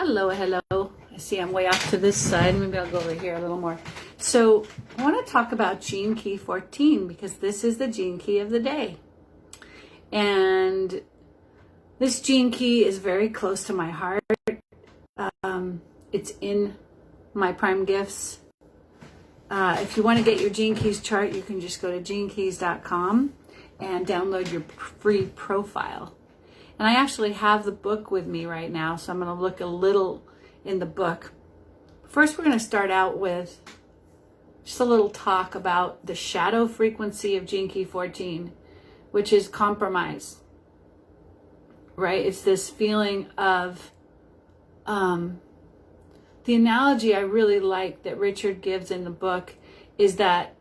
Hello. I see I'm way off to this side. Maybe I'll go over here a little more. So I want to talk about gene key 14 because this is the gene key of the day. And this gene key is very close to my heart. It's in my prime gifts. If you want to get your gene keys chart, you can just go to genekeys.com and download your free profile. And I actually have the book with me right now, so I'm going to look a little in the book. First, we're going to start out with just a little talk about the shadow frequency of gene key 14, which is compromise, right? It's this feeling of, the analogy I really like that Richard gives in the book is that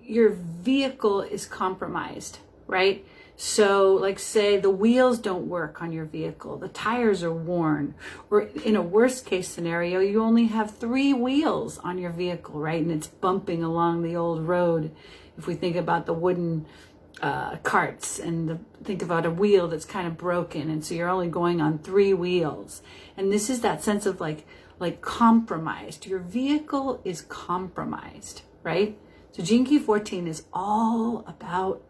your vehicle is compromised, right? So like say the wheels don't work on your vehicle, the tires are worn, or in a worst case scenario, you only have 3 wheels on your vehicle, right? And it's bumping along the old road. If we think about the wooden carts and think about a wheel that's kind of broken. And so you're only going on 3 wheels. And this is that sense of like compromised. Your vehicle is compromised, right? So gene key 14 is all about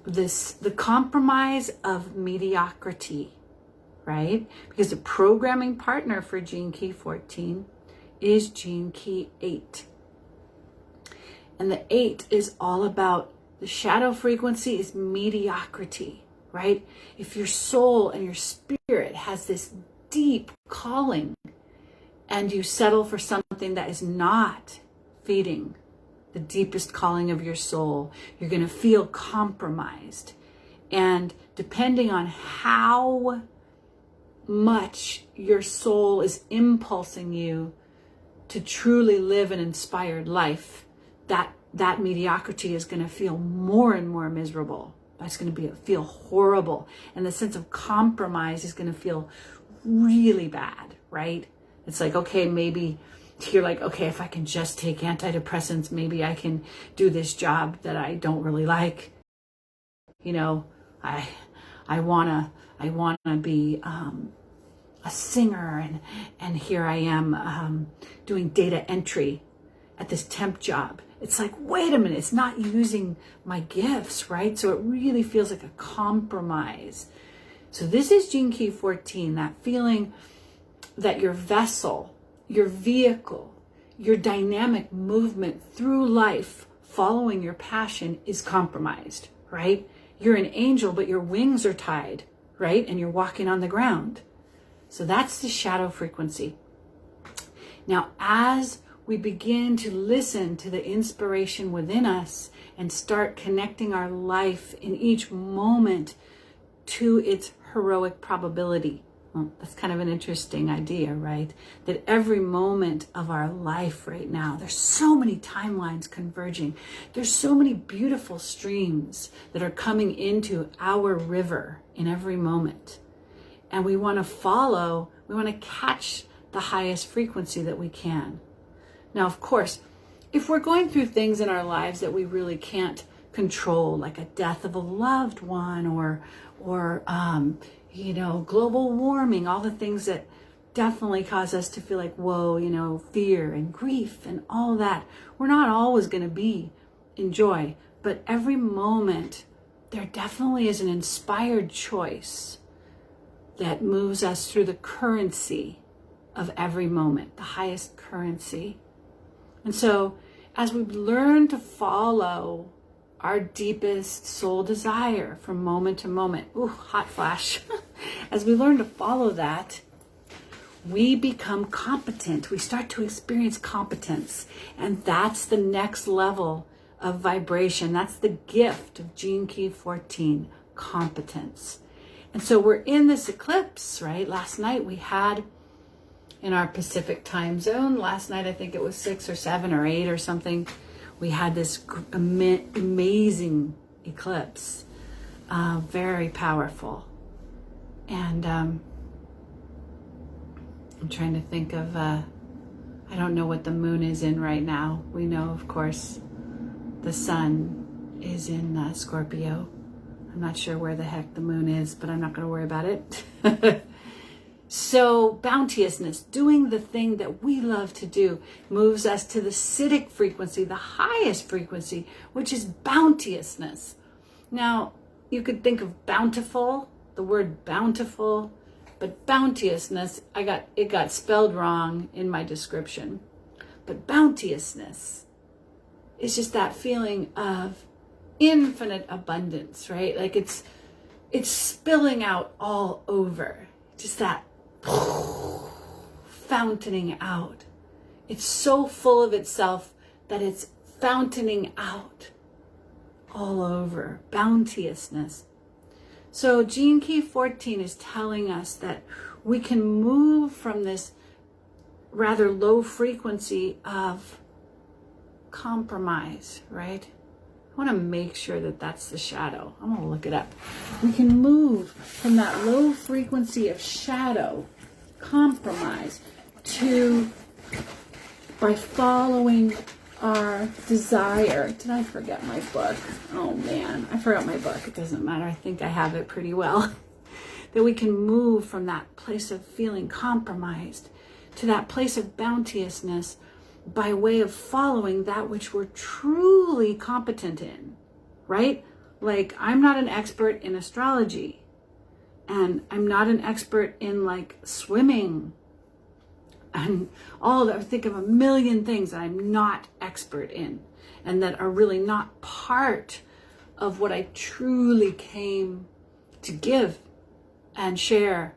the compromise of mediocrity, right? Because the programming partner for gene key 14 is gene key 8. And the 8 is all about the shadow frequency is mediocrity, right? If your soul and your spirit has this deep calling and you settle for something that is not feeding the deepest calling of your soul, you're going to feel compromised. And depending on how much your soul is impulsing you to truly live an inspired life, that mediocrity is going to feel more and more miserable. It's going to feel horrible. And the sense of compromise is going to feel really bad, right? It's like, okay, maybe you're like, okay, if I can just take antidepressants, maybe I can do this job that I don't really like. You know, I wanna be a singer, and here I am doing data entry at this temp job. It's like, wait a minute, it's not using my gifts, right? So it really feels like a compromise. So this is gene key 14, that feeling that your vessel, your vehicle, your dynamic movement through life, following your passion, is compromised, right? You're an angel, but your wings are tied, right? And you're walking on the ground. So that's the shadow frequency. Now, as we begin to listen to the inspiration within us and start connecting our life in each moment to its heroic probability. Well, that's kind of an interesting idea, right? That every moment of our life right now, there's so many timelines converging. There's so many beautiful streams that are coming into our river in every moment. And we want to catch the highest frequency that we can. Now, of course, if we're going through things in our lives that we really can't control, like a death of a loved one or global warming, all the things that definitely cause us to feel like, whoa, fear and grief and all that, we're not always going to be in joy. But every moment, there definitely is an inspired choice that moves us through the currency of every moment, the highest currency. And so as we learn to follow our deepest soul desire from moment to moment, hot flash. As we learn to follow that, we become competent. We start to experience competence. And that's the next level of vibration. That's the gift of gene key 14, competence. And so we're in this eclipse, right? Last night we had, in our Pacific time zone, last night I think it was 6 or 7 or 8 or something, we had this amazing eclipse, very powerful. And I'm trying to think of, I don't know what the moon is in right now. We know, of course, the sun is in Scorpio. I'm not sure where the heck the moon is, but I'm not going to worry about it. So bounteousness, doing the thing that we love to do, moves us to the Siddhic frequency, the highest frequency, which is bounteousness. Now, you could think of bountiful, the word bountiful, but bounteousness, it got spelled wrong in my description. But bounteousness is just that feeling of infinite abundance, right? Like it's spilling out all over. Just that fountaining out. It's so full of itself that it's fountaining out all over. Bounteousness. So Gene Key 14 is telling us that we can move from this rather low frequency of compromise, right? I want to make sure that that's the shadow. I'm going to look it up. We can move from that low frequency of shadow, compromise, to by following our desire. Did I forget my book? Oh man, I forgot my book. It doesn't matter. I think I have it pretty well. That we can move from that place of feeling compromised to that place of bounteousness by way of following that which we're truly competent in, right? Like, I'm not an expert in astrology, and I'm not an expert in like swimming and all that. I think of a million things that I'm not expert in and that are really not part of what I truly came to give and share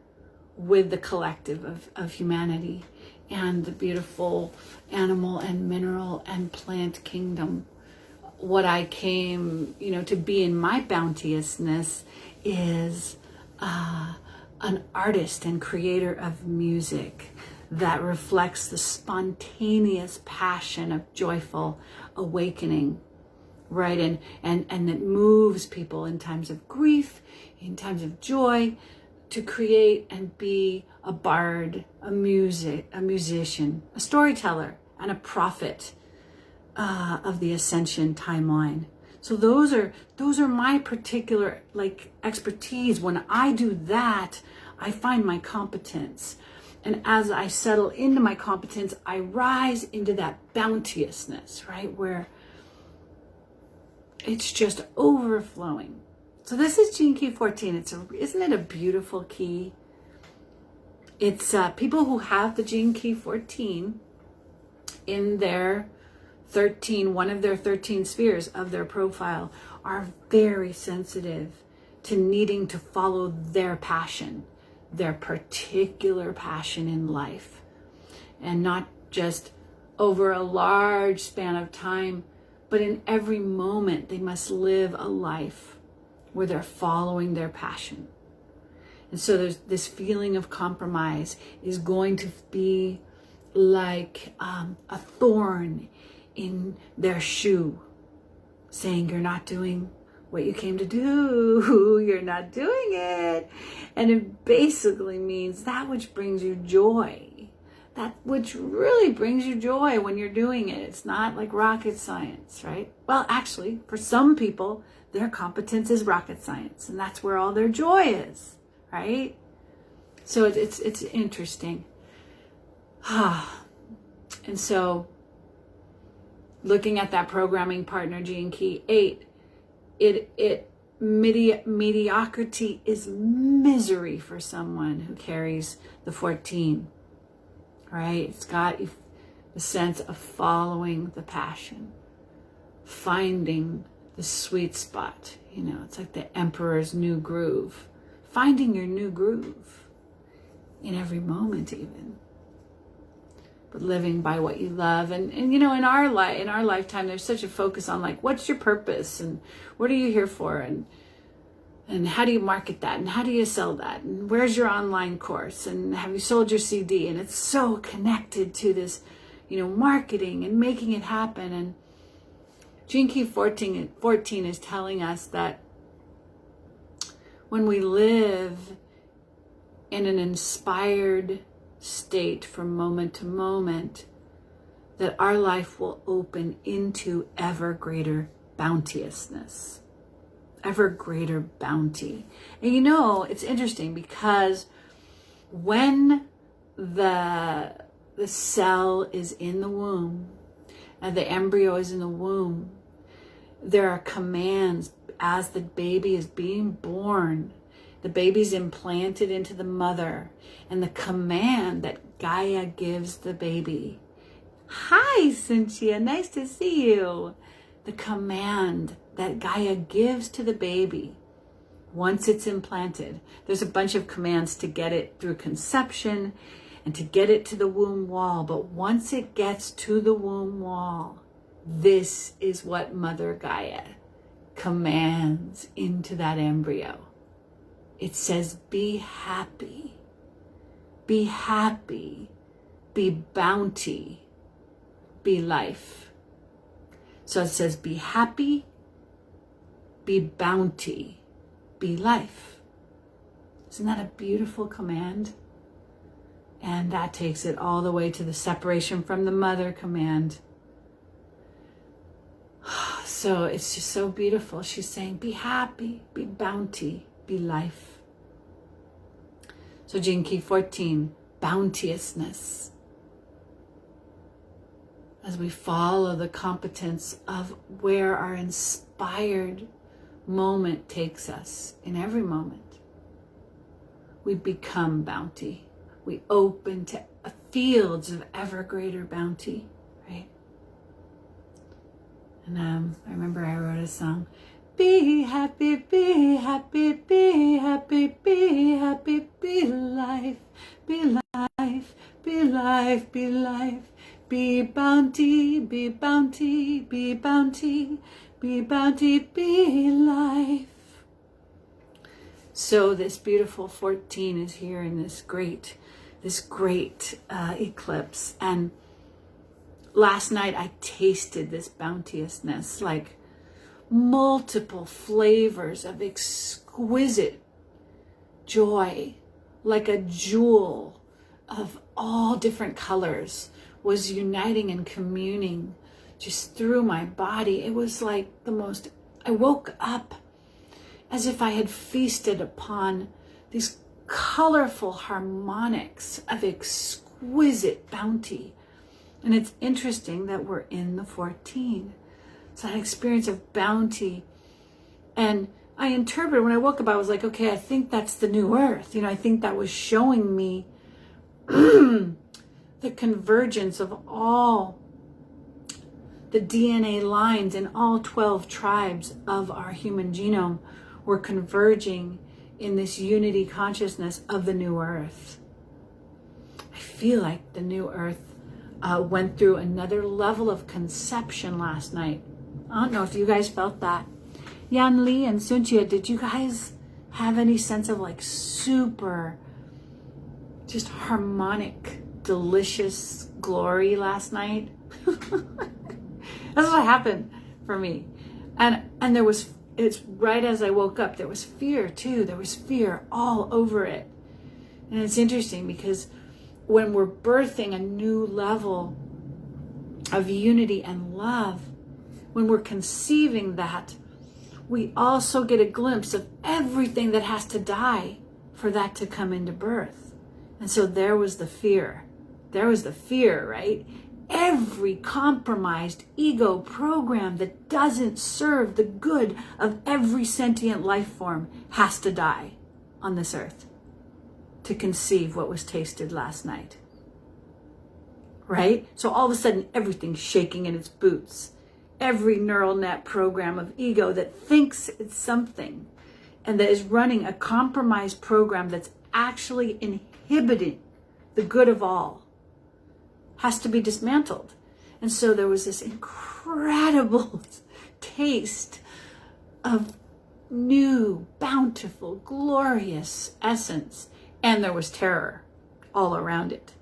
with the collective of humanity and the beautiful animal and mineral and plant kingdom. What I came, to be in my bounteousness is an artist and creator of music that reflects the spontaneous passion of joyful awakening, right? And that moves people in times of grief, in times of joy, to create and be a bard, a musician, a storyteller, and a prophet of the ascension timeline. So those are my particular expertise. When I do that, I find my competence. And as I settle into my competence, I rise into that bounteousness, right? Where it's just overflowing. So this is Gene Key 14. Isn't it a beautiful key? It's people who have the Gene Key 14 in their one of their 13 spheres of their profile are very sensitive to needing to follow their passion, their particular passion in life, and not just over a large span of time, but in every moment they must live a life where they're following their passion. And so there's this feeling of compromise is going to be like a thorn in their shoe, saying you're not doing what you came to do, you're not doing it. And it basically means that which brings you joy, that which really brings you joy when you're doing it. It's not like rocket science, right? Well, actually, for some people, their competence is rocket science, and that's where all their joy is, right? So it's interesting. And so looking at that programming partner, Gene Key 8, mediocrity is misery for someone who carries the 14, right? It's got the sense of following the passion, finding the sweet spot. It's like the emperor's new groove, finding your new groove in every moment even. But living by what you love. And in our lifetime, there's such a focus on like, what's your purpose and what are you here for? And how do you market that? And how do you sell that? And where's your online course? And have you sold your CD? And it's so connected to this, marketing and making it happen. And Gene Key 14 is telling us that when we live in an inspired state from moment to moment, that our life will open into ever greater bounteousness, ever greater bounty. And it's interesting because when the cell is in the womb and the embryo is in the womb, there are commands as the baby is being born. The baby's implanted into the mother, and the command that Gaia gives the baby. Hi, Cynthia, nice to see you. The command that Gaia gives to the baby once it's implanted. There's a bunch of commands to get it through conception and to get it to the womb wall. But once it gets to the womb wall, this is what Mother Gaia commands into that embryo. It says, be happy, be happy, be bounty, be life. So it says, be happy, be bounty, be life. Isn't that a beautiful command? And that takes it all the way to the separation from the mother command. So it's just so beautiful. She's saying, be happy, be bounty, be life. So Gene Key 14, bounteousness. As we follow the competence of where our inspired moment takes us, in every moment, we become bounty. We open to fields of ever greater bounty, right? And I remember I wrote a song, be happy, be happy, be happy, be happy, be life, be life, be life, be life, be bounty, be bounty, be bounty, be bounty, be life. So this beautiful 14 is here in this great eclipse. And last night I tasted this bounteousness, like multiple flavors of exquisite joy, like a jewel of all different colors was uniting and communing just through my body. It was like I woke up as if I had feasted upon these colorful harmonics of exquisite bounty. And it's interesting that we're in the 14. It's that experience of bounty. And I interpreted, when I woke up, I was like, okay, I think that's the new earth. I think that was showing me the convergence of all the DNA lines in all 12 tribes of our human genome were converging in this unity consciousness of the new earth. I feel like the new earth went through another level of conception last night. I don't know if you guys felt that. Yan Li and Sunjia, did you guys have any sense of like super, just harmonic, delicious glory last night? That's what happened for me. And it's right as I woke up, there was fear too. There was fear all over it. And it's interesting because when we're birthing a new level of unity and love, when we're conceiving that, we also get a glimpse of everything that has to die for that to come into birth. And so there was the fear. There was the fear, right? Every compromised ego program that doesn't serve the good of every sentient life form has to die on this earth to conceive what was tasted last night. Right? So all of a sudden, everything's shaking in its boots. Every neural net program of ego that thinks it's something and that is running a compromised program that's actually inhibiting the good of all has to be dismantled. And so there was this incredible taste of new, bountiful, glorious essence. And there was terror all around it.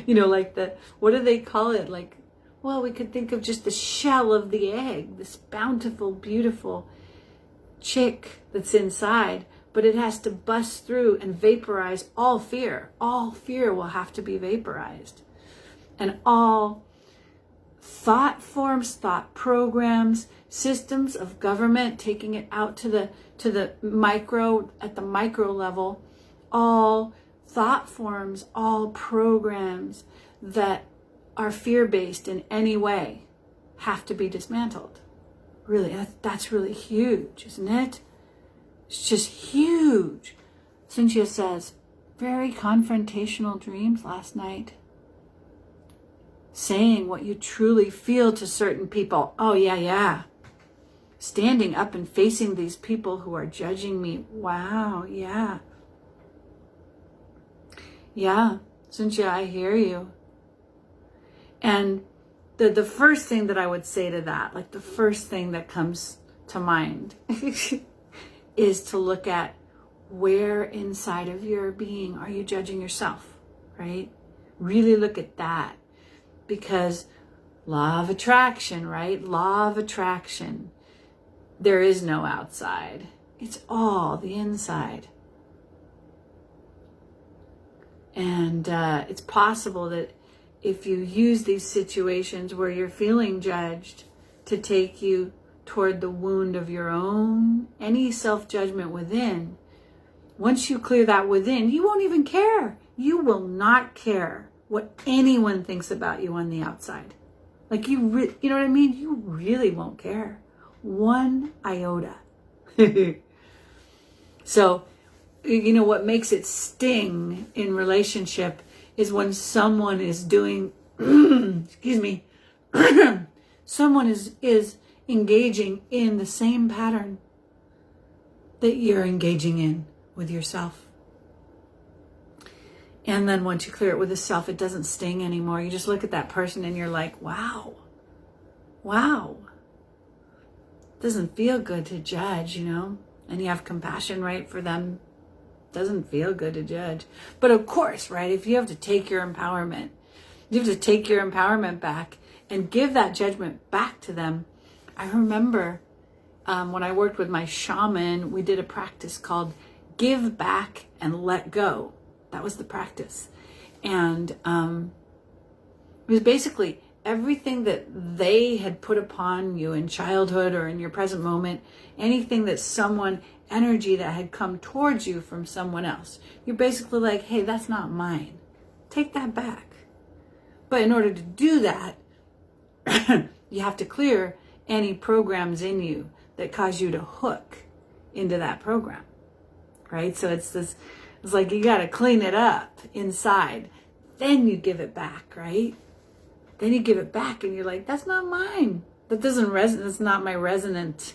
Like what do they call it? Like, well, we could think of just the shell of the egg, this bountiful, beautiful chick that's inside, but it has to bust through and vaporize all fear. All fear will have to be vaporized. And all thought forms, thought programs, systems of government, taking it out to the micro, at the micro level, all thought forms, all programs that are fear-based in any way have to be dismantled. Really, that's really huge, isn't it? It's just huge. Cynthia says, very confrontational dreams last night. Saying what you truly feel to certain people. Oh, yeah. Standing up and facing these people who are judging me. Wow, yeah. Yeah, Cynthia, I hear you. And the first thing that I would say to that, like the first thing that comes to mind is to look at where inside of your being are you judging yourself, right? Really look at that, because law of attraction, right? Law of attraction. There is no outside. It's all the inside. And it's possible that if you use these situations where you're feeling judged to take you toward the wound of your own, any self-judgment within, once you clear that within, you won't even care. You will not care what anyone thinks about you on the outside. Like you know what I mean? You really won't care. One iota. So, you know, what makes it sting in relationship is when someone is doing, excuse me, someone is engaging in the same pattern that you're engaging in with yourself. And then once you clear it with the self, it doesn't sting anymore. You just look at that person and you're like, wow. Doesn't feel good to judge, you know, and you have compassion, right, for them. Doesn't feel good to judge. But of course, right, if you have to take your empowerment, you have to take your empowerment back and give that judgment back to them. I remember when I worked with my shaman, we did a practice called give back and let go. That was the practice. And it was basically everything that they had put upon you in childhood or in your present moment, anything that someone, energy that had come towards you from someone else. You're basically like, hey, that's not mine. Take that back. But in order to do that, you have to clear any programs in you that cause you to hook into that program, right? So it's like you got to clean it up inside. Then you give it back, right? Then you give it back and you're like, that's not mine. That doesn't resonate. It's not my resonant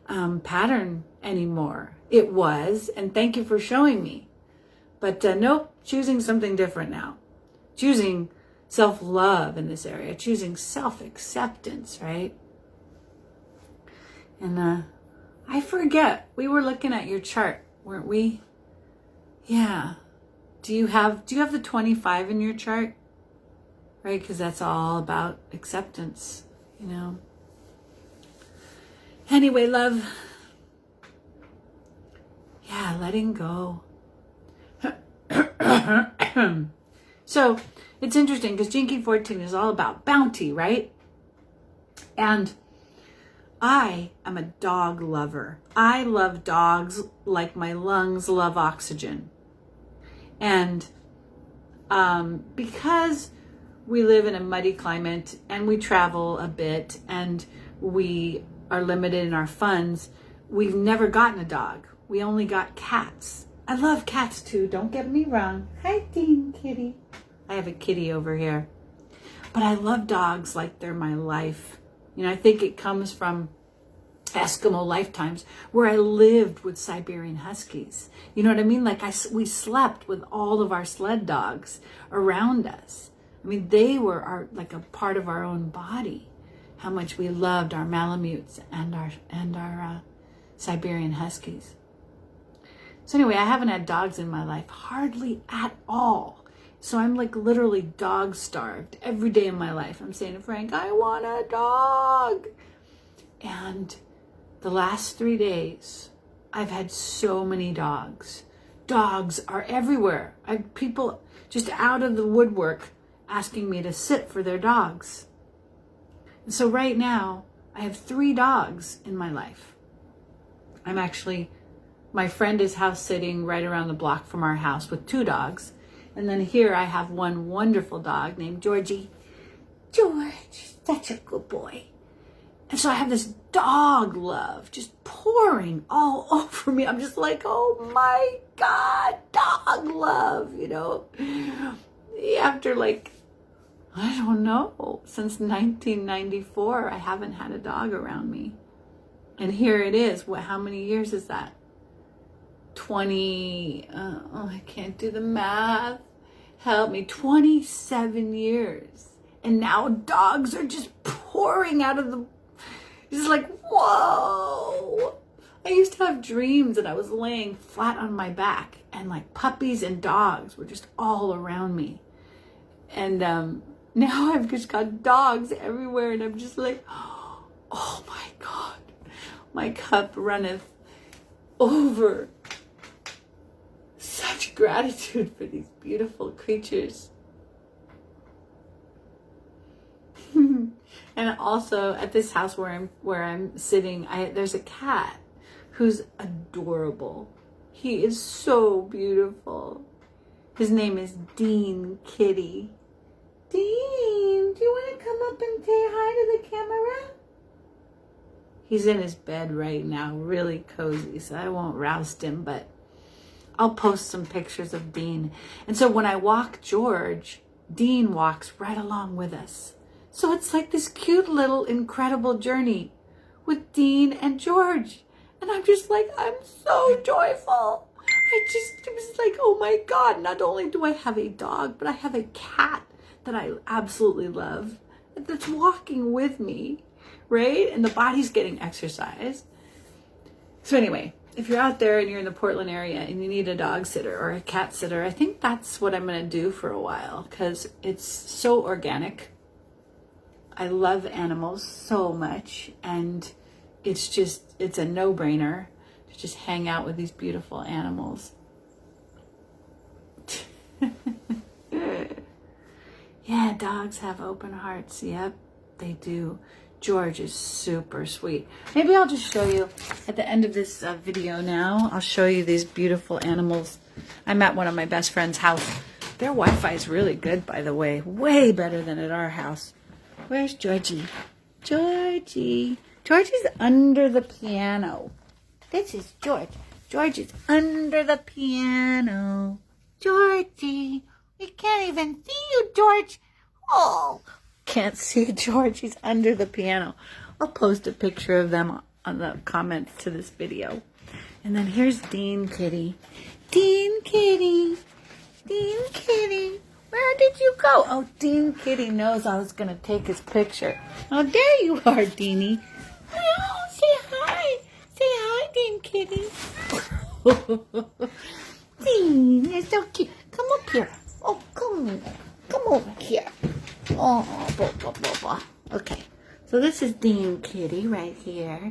pattern anymore. It was, and thank you for showing me. But nope, choosing something different now. Choosing self-love in this area. Choosing self-acceptance, right? And I forget, we were looking at your chart, weren't we? Yeah. Do you have the 25 in your chart? Right? Because that's all about acceptance, you know. Anyway, love. Yeah, letting go. So it's interesting because Gene Key 14 is all about bounty, right? And I am a dog lover. I love dogs like my lungs love oxygen. And because we live in a muddy climate and we travel a bit and we are limited in our funds, we've never gotten a dog. We only got cats. I love cats too, don't get me wrong. Hi, Dean Kitty. I have a kitty over here. But I love dogs like they're my life. You know, I think it comes from Eskimo lifetimes where I lived with Siberian Huskies. You know what I mean? Like we slept with all of our sled dogs around us. I mean, they were like a part of our own body. How much we loved our Malamutes and our Siberian Huskies. So anyway, I haven't had dogs in my life, hardly at all. So I'm like literally dog starved every day of my life. I'm saying to Frank, I want a dog. And the last 3 days, I've had so many dogs. Dogs are everywhere. People just out of the woodwork asking me to sit for their dogs. And so right now, I have 3 dogs in my life. My friend is house sitting right around the block from our house with 2 dogs. And then here I have one wonderful dog named Georgie. George, such a good boy. And so I have this dog love just pouring all over me. I'm just like, oh my God, dog love, you know. After like, I don't know, since 1994, I haven't had a dog around me. And here it is. How many years is that? 20, I can't do the math. Help me, 27 years. And now dogs are just pouring out of the, just like, whoa. I used to have dreams that I was laying flat on my back and like puppies and dogs were just all around me. And now I've just got dogs everywhere and I'm just like, oh my God, my cup runneth over. Such gratitude for these beautiful creatures. And also at this house where I'm sitting, there's a cat who's adorable. He is so beautiful. His name is Dean Kitty. Dean, do you want to come up and say hi to the camera? He's in his bed right now, really cozy, so I won't roust him, but I'll post some pictures of Dean. And so when I walk George, Dean walks right along with us. So it's like this cute little incredible journey with Dean and George. And I'm just like, I'm so joyful. It was like, oh my God, not only do I have a dog, but I have a cat that I absolutely love that's walking with me, right? And the body's getting exercise. So anyway, if you're out there and you're in the Portland area and you need a dog sitter or a cat sitter, I think that's what I'm going to do for a while because it's so organic. I love animals so much, and it's a no-brainer to just hang out with these beautiful animals. Yeah, dogs have open hearts. Yep, they do. George is super sweet. Maybe I'll just show you at the end of this video now. I'll show you these beautiful animals. I'm at one of my best friend's house. Their Wi-Fi is really good, by the way. Way better than at our house. Where's Georgie? Georgie. Georgie's under the piano. This is George. George is under the piano. Georgie. We can't even see you, George. Oh, can't see George. He's under the piano. I'll post a picture of them on the comments to this video. And then here's Dean Kitty. Dean Kitty. Dean Kitty. Where did you go? Oh, Dean Kitty knows I was going to take his picture. Oh, there you are, Deanie. Oh, say hi. Say hi, Dean Kitty. Dean, you're so cute. Come up here. Oh, come over here. Oh, blah, blah, blah, blah. Okay, so this is Dean Kitty right here.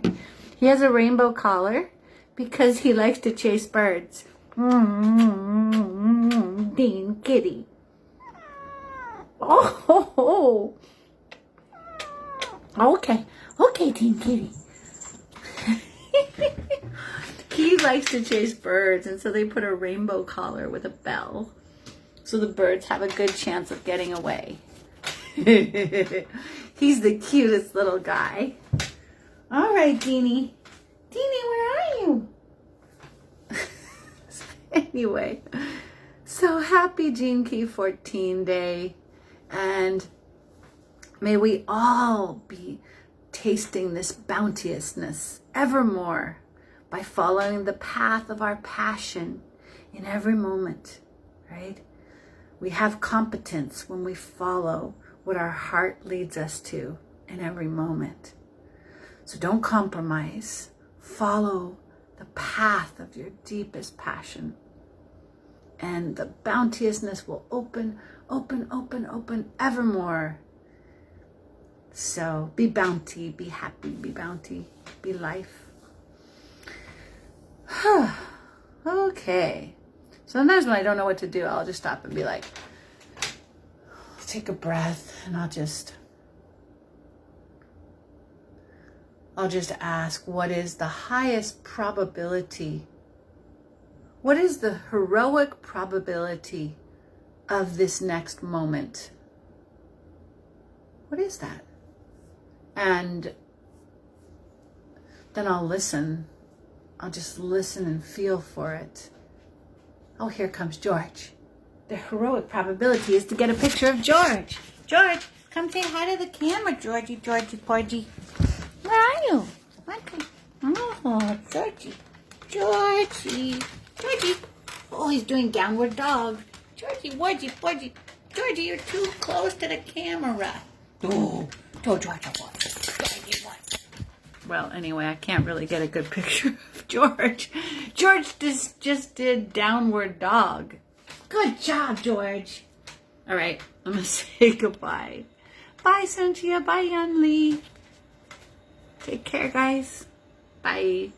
He has a rainbow collar because he likes to chase birds. Dean Kitty. Oh, okay, Dean Kitty. He likes to chase birds, and so they put a rainbow collar with a bell, so the birds have a good chance of getting away. He's the cutest little guy. All right, Deanie. Deanie, where are you? Anyway, so happy Gene Key 14 Day. And may we all be tasting this bounteousness evermore by following the path of our passion in every moment, right? We have competence when we follow what our heart leads us to in every moment. So don't compromise. Follow the path of your deepest passion. And the bounteousness will open evermore. So be bounty, be happy, be bounty, be life. Okay. Sometimes when I don't know what to do, I'll just stop and be like, take a breath, and I'll just ask, what is the highest probability? What is the heroic probability of this next moment. What is that? And then I'll listen. I'll just listen and feel for it. Oh, here comes George. The heroic probability is to get a picture of George. George, come say hi to the camera, Georgie, Georgie, Porgy. Where are you? Okay. Oh, Georgie. Georgie. Georgie. Oh, he's doing downward dog. Georgie, Georgie, Porgy. Georgie, you're too close to the camera. Oh, Georgie, Georgie. Well, anyway, I can't really get a good picture of George. George just did downward dog. Good job, George. All right, I'm going to say goodbye. Bye, Cynthia. Bye, Yun Lee. Take care, guys. Bye.